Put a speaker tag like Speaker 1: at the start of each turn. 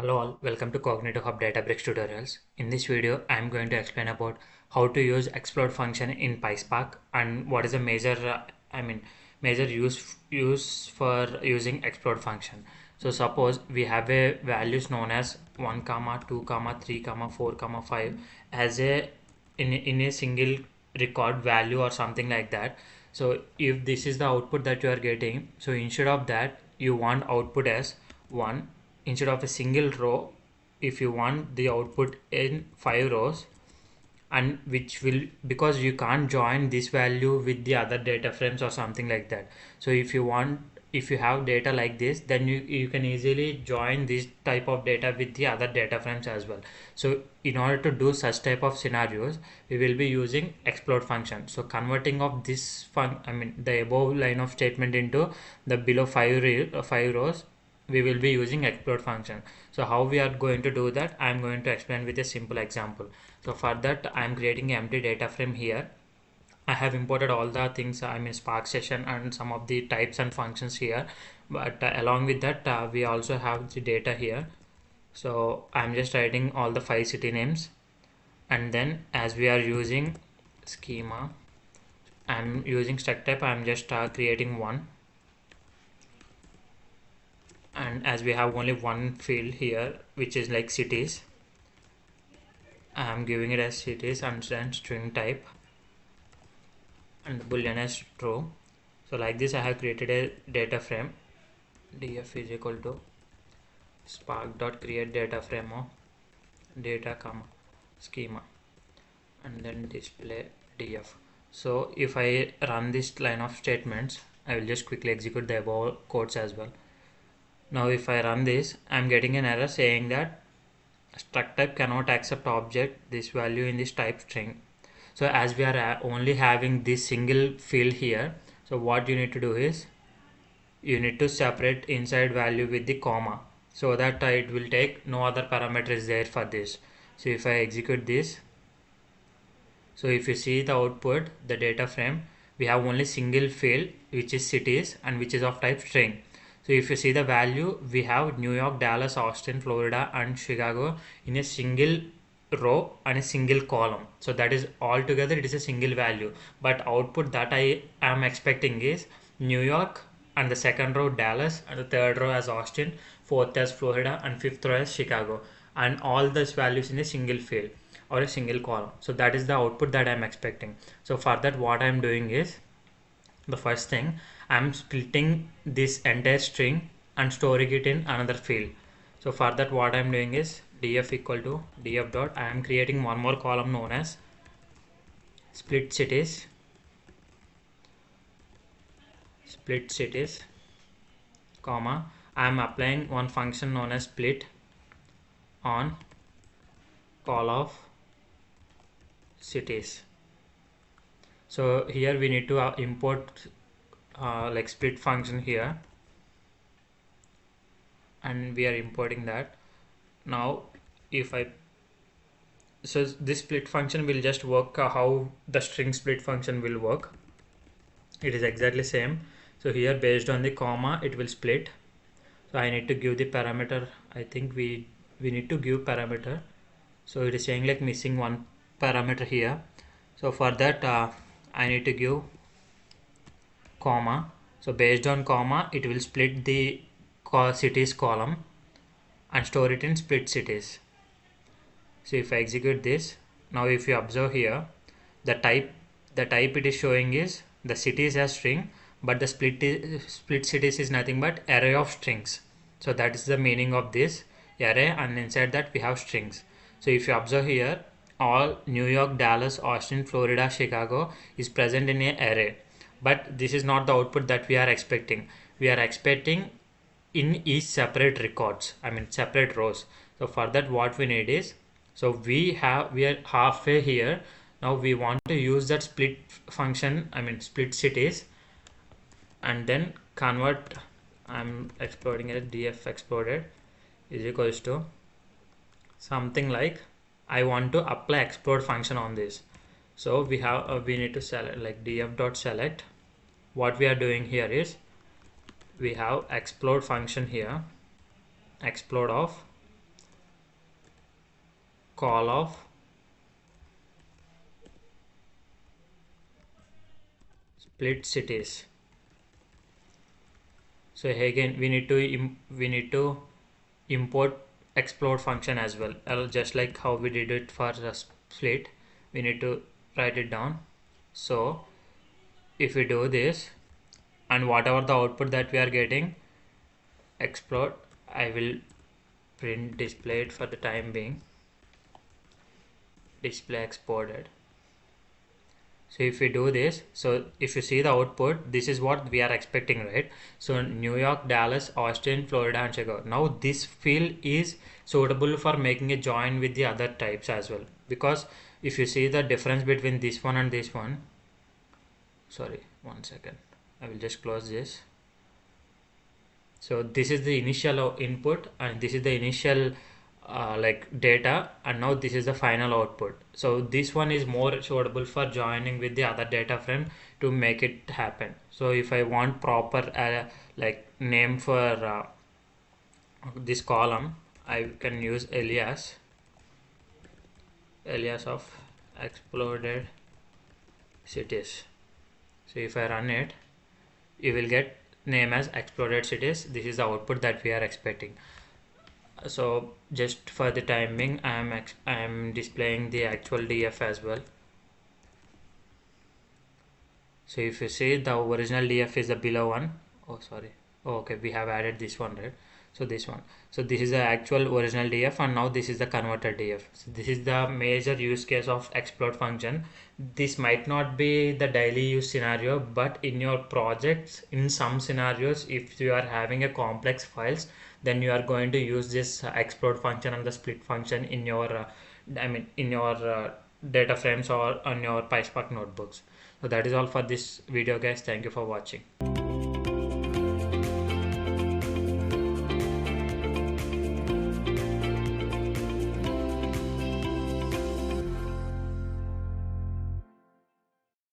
Speaker 1: Hello all, welcome to Cognitive Hub Databricks tutorials. In this video, I am going to explain about how to use explode function in PySpark and what is the major use for using explode function. So suppose we have a values known as 1 comma 2 comma 3 comma 4 comma 5 as a in a single record value or something like that. So if this is the output that you are getting, so instead of that you want output as 1 instead of a single row. If you want the output in 5 rows, and which will, because you can't join this value with the other data frames or something like that. So if you have data like this, then you can easily join this type of data with the other data frames as well. So in order to do such type of scenarios, we will be using explode function. So converting of this the above line of statement into the below 5 rows, we will be using explode function. So how we are going to do that, I am going to explain with a simple example. So for that, I am creating an empty data frame here. I have imported all the things, Spark session and some of the types and functions here, but along with that we also have the data here. So I'm just writing all the 5 city names, and then as we are using schema, I'm using struct type, I'm just creating one. And as we have only one field here, which is like cities, I'm giving it as cities and then string type and the boolean as true. So like this I have created a data frame. Df is equal to spark dot create data frame of data comma schema and then display df. So if I run this line of statements, I will just quickly execute the above codes as well. Now if I run this, I'm getting an error saying that struct type cannot accept object this value in this type string. So as we are only having this single field here, so what you need to do is you need to separate inside value with the comma, so that it will take no other parameters there for this. So if I execute this, so if you see the output, the data frame, we have only single field which is cities and which is of type string. So if you see the value, we have New York, Dallas, Austin, Florida and Chicago in a single row and a single column. So that is all together, it is a single value, but output that I am expecting is New York, and the second row Dallas, and the third row as Austin, fourth as Florida and fifth row as Chicago, and all these values in a single field or a single column. So that is the output that I am expecting. So for that, what I am doing is, the first thing, I am splitting this entire string and storing it in another field. So for that, what I am doing is df equal to df dot, I am creating one more column known as split cities, comma, I am applying one function known as split on call of cities. So here we need to import like split function here, and we are importing that. Now if I, so this split function will just work how the string split function will work. It is exactly same. So here based on the comma it will split. So I need to give the parameter. I think we need to give parameter. So it is saying like missing one parameter here. So for that I need to give comma. So based on comma it will split the cities column and store it in split cities. So if I execute this, now if you observe here, the type it is showing is the cities as string, but the split cities is nothing but array of strings. So that is the meaning of this array, and inside that we have strings. So if you observe here, all New York, Dallas, Austin, Florida, Chicago is present in an array, but this is not the output that we are expecting. We are expecting in each separate records, separate rows. So for that, what we need is, so we are halfway here. Now we want to use that split function, split cities, and then convert. I'm exploding it, df exploded is equals to something like, I want to apply explode function on this. So we have we need to select like df dot select. What we are doing here is, we have explode function here, explode of call of split cities. So again we need to import explode function as well, just like how we did it for the split. We need to write it down. So if we do this, and whatever the output that we are getting explode, I will print display it for the time being, display exported. So if we do this, so if you see the output, this is what we are expecting, right? So New York, Dallas, Austin, Florida, and Chicago. Now this field is suitable for making a join with the other types as well, because if you see the difference between this one and this one, sorry, 1 second, I will just close this. So this is the initial input, and this is the initial like data, and now this is the final output. So this one is more suitable for joining with the other data frame to make it happen. So if I want proper like name for this column, I can use alias of exploded cities. So if I run it, you will get name as exploded cities. This is the output that we are expecting. So just for the timing, I am displaying the actual DF as well. So if you see, the original DF is the below one. Oh sorry, oh, okay, we have added this one, right? So this one, so this is the actual original DF, and now this is the converted DF. So this is the major use case of explode function. This might not be the daily use scenario, but in your projects, in some scenarios, if you are having a complex files, then you are going to use this explode function and the split function in your in your data frames or on your PySpark notebooks. So that is all for this video, guys. Thank you for watching.